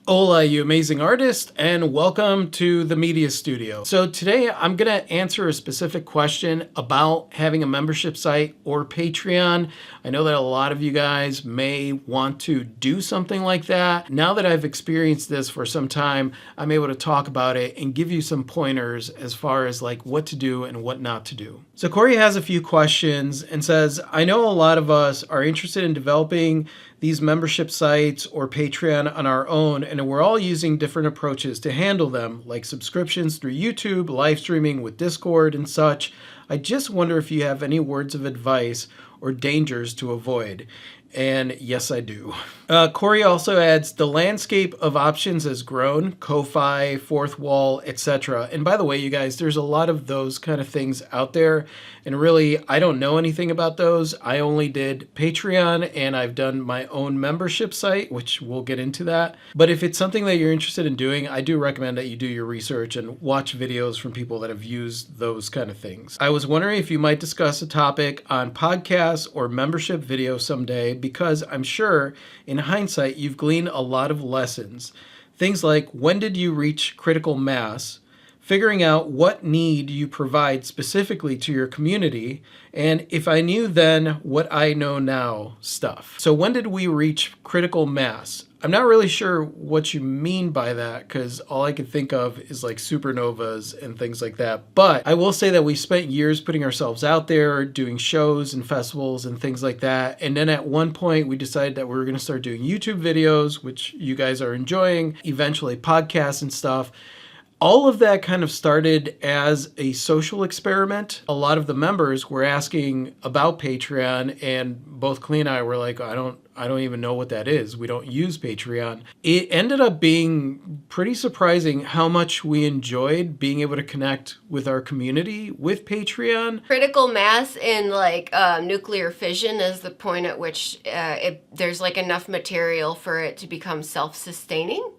Hola, you amazing artist, and welcome to the Media Studio. So today I'm going to answer a specific question about having a membership site or Patreon. I know that a lot of you guys may want to do something like that. Now that I've experienced this for some time, I'm able to talk about it and give you some pointers as far as like what to do and what not to do. So Corey has a few questions and says, I know a lot of us are interested in developing these membership sites or Patreon on our own, and we're all using different approaches to handle them, like subscriptions through YouTube, live streaming with Discord and such. I just wonder if you have any words of advice or dangers to avoid. And yes, I do. Corey also adds, the landscape of options has grown, Ko-Fi, Fourth Wall, etc. And by the way, you guys, there's a lot of those kind of things out there. And really, I don't know anything about those. I only did Patreon and I've done my own membership site, which we'll get into that. But if it's something that you're interested in doing, I do recommend that you do your research and watch videos from people that have used those kind of things. I was wondering if you might discuss a topic on podcasts or membership videos someday, because I'm sure in hindsight, you've gleaned a lot of lessons. Things like, when did you reach critical mass? Figuring out what need you provide specifically to your community, and if I knew then what I know now stuff. So when did we reach critical mass? I'm not really sure what you mean by that, because all I can think of is like supernovas and things like that. But I will say that we spent years putting ourselves out there, doing shows and festivals and things like that. And then at one point we decided that we were going to start doing YouTube videos, which you guys are enjoying, eventually podcasts and stuff. All of that kind of started as a social experiment. A lot of the members were asking about Patreon, and both Klee and I were like, I don't even know what that is. We don't use Patreon. It ended up being pretty surprising how much we enjoyed being able to connect with our community with Patreon. Critical mass in nuclear fission is the point at which there's like enough material for it to become self-sustaining.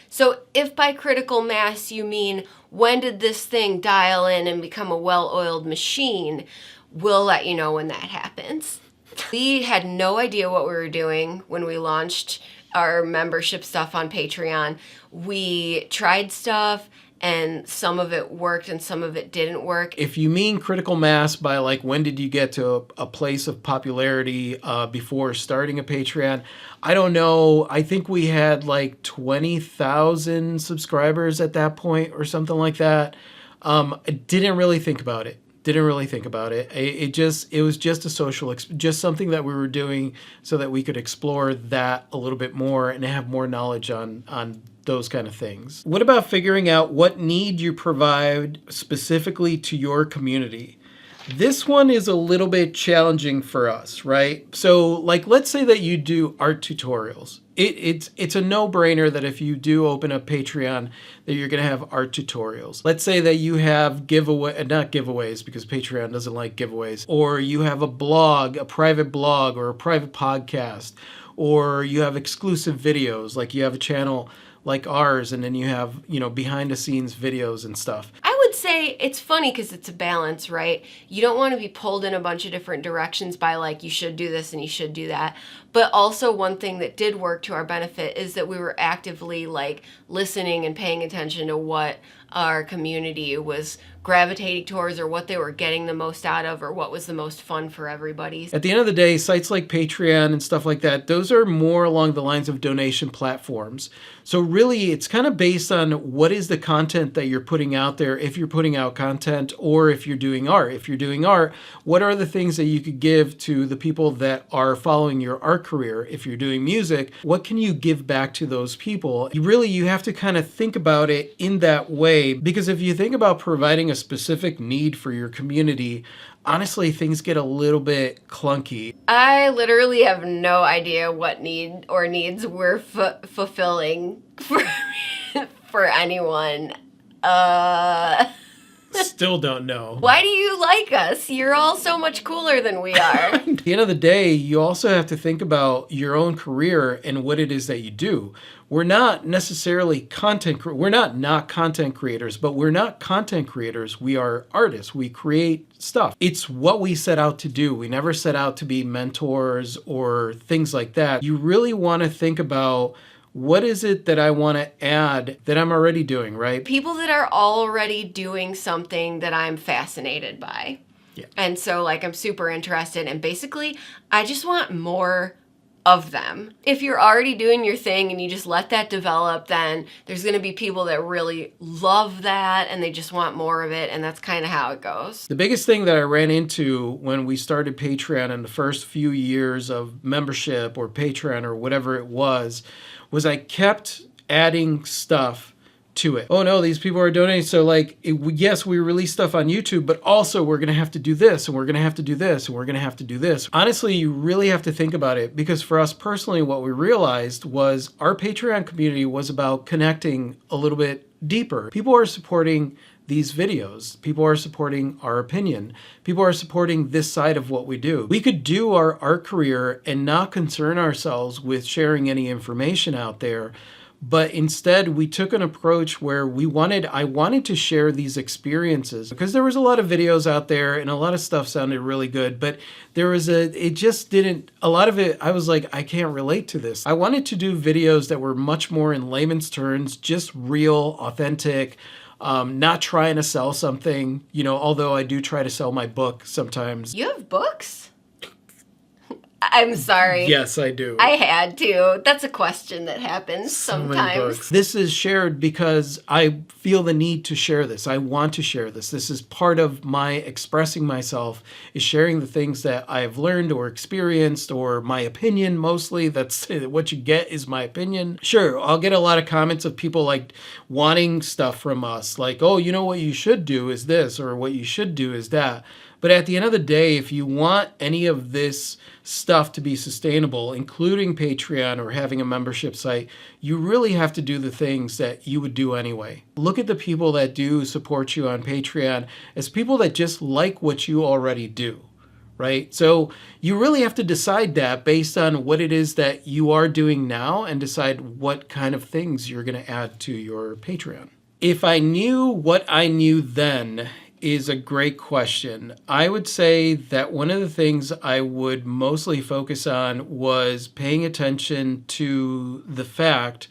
So if by critical mass you mean when did this thing dial in and become a well-oiled machine, we'll let you know when that happens. We had no idea what we were doing when we launched our membership stuff on Patreon. We tried stuff and some of it worked and some of it didn't work. If you mean critical mass by like when did you get to a place of popularity before starting a Patreon, I don't know. I think we had like 20,000 subscribers at that point or something like that. I didn't really think about it. It was just a social, just something that we were doing so that we could explore that a little bit more and have more knowledge on those kind of things. What about figuring out what need you provide specifically to your community? This one is a little bit challenging for us, right? So like, let's say that you do art tutorials. It's a no-brainer that if you do open a Patreon, that you're going to have art tutorials. Let's say that you have not giveaways, because Patreon doesn't like giveaways, or you have a blog, a private blog or a private podcast, or you have exclusive videos, like you have a channel like ours, and then you have, behind the scenes videos and stuff. I would say it's funny because it's a balance, right? You don't want to be pulled in a bunch of different directions by like, you should do this and you should do that. But also one thing that did work to our benefit is that we were actively like listening and paying attention to what our community was gravitating towards or what they were getting the most out of or what was the most fun for everybody. At the end of the day, sites like Patreon and stuff like that, those are more along the lines of donation platforms. So really, it's kind of based on what is the content that you're putting out there, if you're putting out content, or if you're doing art. If you're doing art, what are the things that you could give to the people that are following your art career? If you're doing music, what can you give back to those people? You have to kind of think about it in that way, because if you think about providing a specific need for your community, honestly, things get a little bit clunky. I literally have no idea what need or needs we're fulfilling for anyone. Still don't know. Why do you like us? You're all so much cooler than we are. At the end of the day, you also have to think about your own career and what it is that you do. We're not necessarily content creators, but we're not content creators. We are artists. We create stuff. It's what we set out to do. We never set out to be mentors or things like that. You really want to think about what is it that I want to add that I'm already doing, right? People that are already doing something that I'm fascinated by. Yeah. And so like I'm super interested, and basically I just want more of them. If you're already doing your thing and you just let that develop, then there's going to be people that really love that and they just want more of it, and that's kind of how it goes. The biggest thing that I ran into when we started Patreon in the first few years of membership or Patreon or whatever it was I kept adding stuff to it. Oh no, these people are donating. So like, yes, we release stuff on YouTube, but also we're going to have to do this, and we're going to have to do this, and we're going to have to do this. Honestly, you really have to think about it, because for us personally, what we realized was our Patreon community was about connecting a little bit deeper. People are supporting these videos. People are supporting our opinion. People are supporting this side of what we do. We could do our art career and not concern ourselves with sharing any information out there. But instead, we took an approach where I wanted to share these experiences, because there was a lot of videos out there and a lot of stuff sounded really good, but it just didn't, a lot of it, I was like, I can't relate to this. I wanted to do videos that were much more in layman's terms, just real, authentic, not trying to sell something, although I do try to sell my book sometimes. You have books? I'm sorry. Yes, I do. I had to. That's a question that happens So many sometimes. books. This is shared because I feel the need to share this. I want to share this. This is part of my expressing myself, is sharing the things that I've learned or experienced, or my opinion mostly. That's what you get, is my opinion. Sure, I'll get a lot of comments of people like wanting stuff from us. Like, oh, what you should do is this, or what you should do is that. But at the end of the day, if you want any of this stuff to be sustainable, including Patreon or having a membership site, you really have to do the things that you would do anyway. Look at the people that do support you on Patreon as people that just like what you already do, right? So you really have to decide that based on what it is that you are doing now, and decide what kind of things you're going to add to your Patreon. If I knew what I knew then, is a great question. I would say that one of the things I would mostly focus on was paying attention to the fact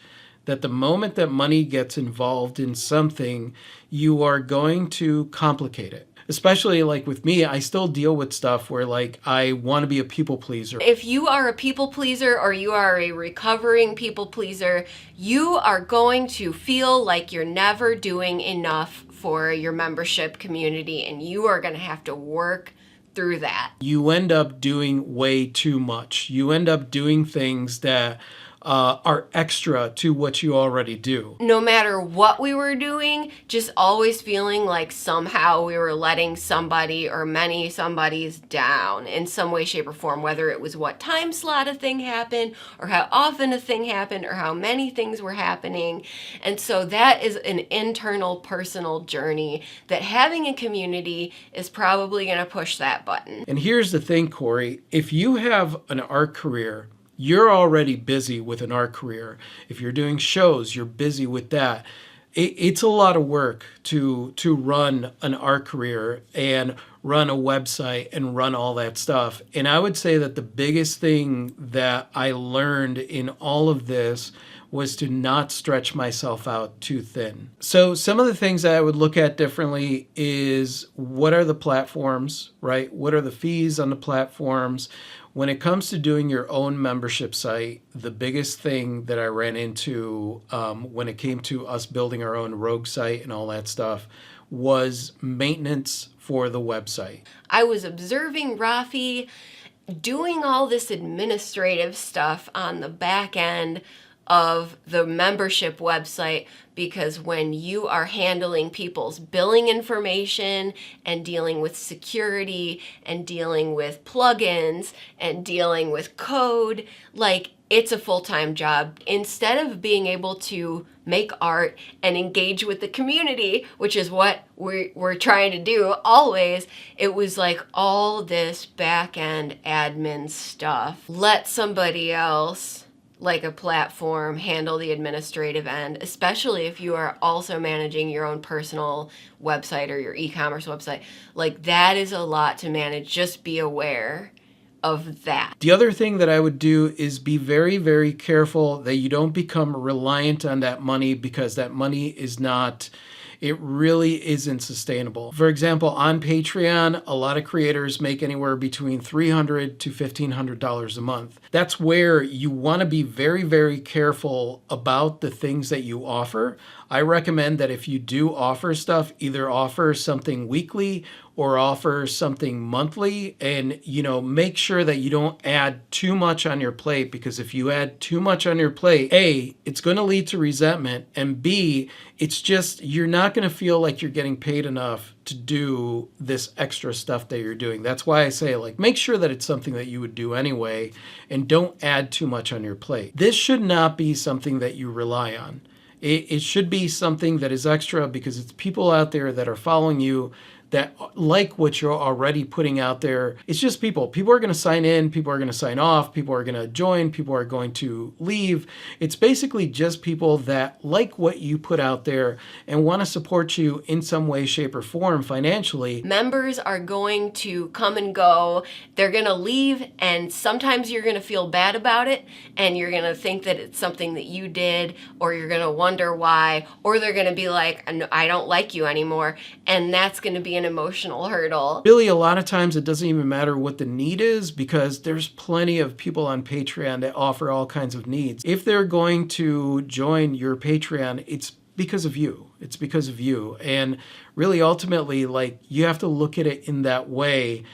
that the moment that money gets involved in something, you are going to complicate it. Especially like with me, I still deal with stuff where like I want to be a people pleaser. If you are a people pleaser, or you are a recovering people pleaser, you are going to feel like you're never doing enough for your membership community, and you are going to have to work through that. You end up doing way too much. You end up doing things that are extra to what you already do. No matter what we were doing, just always feeling like somehow we were letting somebody or many somebodies down in some way, shape, or form, whether it was what time slot a thing happened, or how often a thing happened, or how many things were happening. And so that is an internal personal journey that having a community is probably going to push that button. And here's the thing, Corey, if you have an art career, you're already busy with an art career. If you're doing shows, you're busy with that. It's a lot of work to run an art career and run a website and run all that stuff. And I would say that the biggest thing that I learned in all of this was to not stretch myself out too thin. So some of the things that I would look at differently is, what are the platforms, right? What are the fees on the platforms? When it comes to doing your own membership site, the biggest thing that I ran into when it came to us building our own rogue site and all that stuff was maintenance for the website. I was observing Rafi doing all this administrative stuff on the back end of the membership website, because when you are handling people's billing information and dealing with security and dealing with plugins and dealing with code, like, it's a full-time job. Instead of being able to make art and engage with the community, which is what we're trying to do always, it was like all this back-end admin stuff. Let somebody else, like a platform, handle the administrative end, especially if you are also managing your own personal website or your e-commerce website. Like, that is a lot to manage. Just be aware of that. The other thing that I would do is be very, very careful that you don't become reliant on that money, because that money is not, it really isn't sustainable. For example, on Patreon, a lot of creators make anywhere between $300 to $1,500 a month. That's where you want to be very, very careful about the things that you offer. I recommend that if you do offer stuff, either offer something weekly or offer something monthly, and make sure that you don't add too much on your plate, because if you add too much on your plate, A, it's going to lead to resentment, and B, it's just, you're not going to feel like you're getting paid enough to do this extra stuff that you're doing. That's why I say, like, make sure that it's something that you would do anyway, and don't add too much on your plate. This should not be something that you rely on. It should be something that is extra, because it's people out there that are following you that like what you're already putting out there. It's just people. People are going to sign in. People are going to sign off. People are going to join. People are going to leave. It's basically just people that like what you put out there and want to support you in some way, shape, or form financially. Members are going to come and go. They're going to leave, and sometimes you're going to feel bad about it, and you're going to think that it's something that you did, or you're going to wonder why, or they're going to be like, I don't like you anymore, and that's going to be an emotional hurdle. Really, a lot of times it doesn't even matter what the need is, because there's plenty of people on Patreon that offer all kinds of needs. If they're going to join your Patreon, it's because of you. It's because of you. And really, ultimately, like, you have to look at it in that way,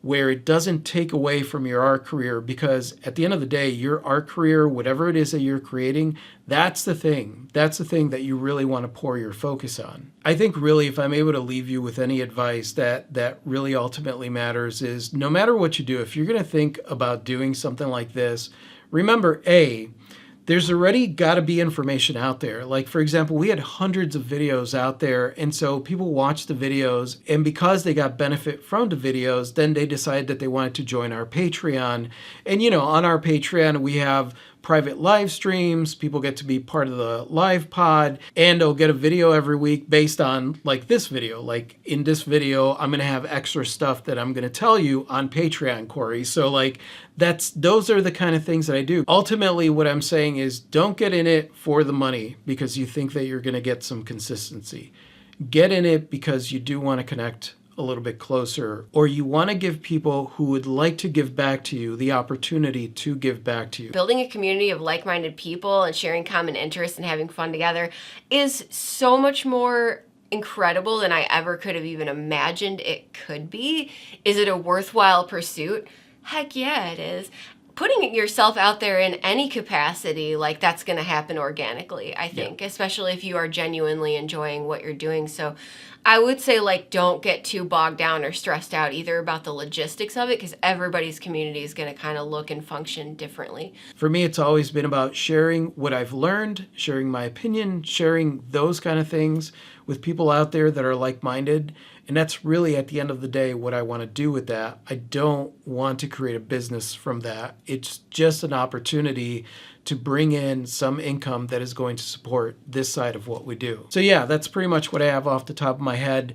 where it doesn't take away from your art career, because at the end of the day, your art career, whatever it is that you're creating, that's the thing. That's the thing that you really want to pour your focus on. I think really, if I'm able to leave you with any advice that really ultimately matters, is no matter what you do, if you're going to think about doing something like this, remember, A, there's already got to be information out there. Like, for example, we had hundreds of videos out there, and so people watched the videos, and because they got benefit from the videos, then they decided that they wanted to join our Patreon. And on our Patreon, we have private live streams. People get to be part of the live pod, and they'll get a video every week based on, like, this video. Like, in this video, I'm going to have extra stuff that I'm going to tell you on Patreon, Corey. So, like, those are the kind of things that I do. Ultimately, what I'm saying is, don't get in it for the money because you think that you're going to get some consistency. Get in it because you do want to connect a little bit closer, or you want to give people who would like to give back to you the opportunity to give back to you. Building a community of like-minded people and sharing common interests and having fun together is so much more incredible than I ever could have even imagined it could be. Is it a worthwhile pursuit? Heck yeah, it is. Putting yourself out there in any capacity, like, that's going to happen organically, I think, especially if you are genuinely enjoying what you're doing. So I would say, like, don't get too bogged down or stressed out either about the logistics of it, because everybody's community is going to kind of look and function differently. For me, it's always been about sharing what I've learned, sharing my opinion, sharing those kind of things with people out there that are like-minded. And that's really, at the end of the day, what I want to do with that. I don't want to create a business from that. It's just an opportunity to bring in some income that is going to support this side of what we do. So yeah, that's pretty much what I have off the top of my head.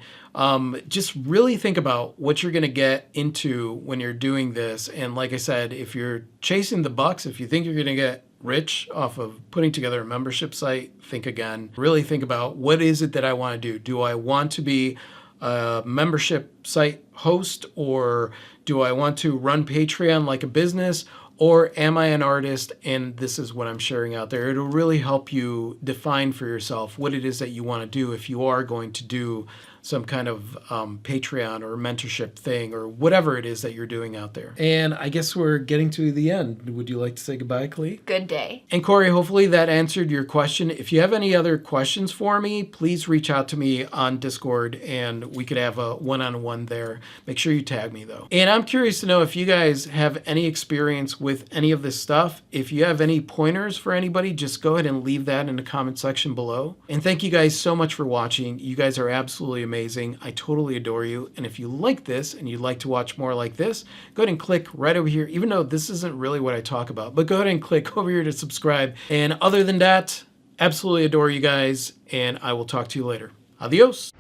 Just really think about what you're going to get into when you're doing this. And like I said, if you're chasing the bucks, if you think you're going to get rich off of putting together a membership site, think again. Really think about, what is it that I want to do? Do I want to be a membership site host, or do I want to run Patreon like a business, or am I an artist and this is what I'm sharing out there? It'll really help you define for yourself what it is that you want to do if you are going to do some kind of Patreon or mentorship thing, or whatever it is that you're doing out there. And I guess we're getting to the end. Would you like to say goodbye, Klee? Good day. And Corey, hopefully that answered your question. If you have any other questions for me, please reach out to me on Discord and we could have a one-on-one there. Make sure you tag me though. And I'm curious to know if you guys have any experience with any of this stuff. If you have any pointers for anybody, just go ahead and leave that in the comment section below. And thank you guys so much for watching. You guys are absolutely amazing. I totally adore you. And if you like this and you'd like to watch more like this, go ahead and click right over here, even though this isn't really what I talk about, but go ahead and click over here to subscribe. And other than that, absolutely adore you guys, and I will talk to you later. Adios.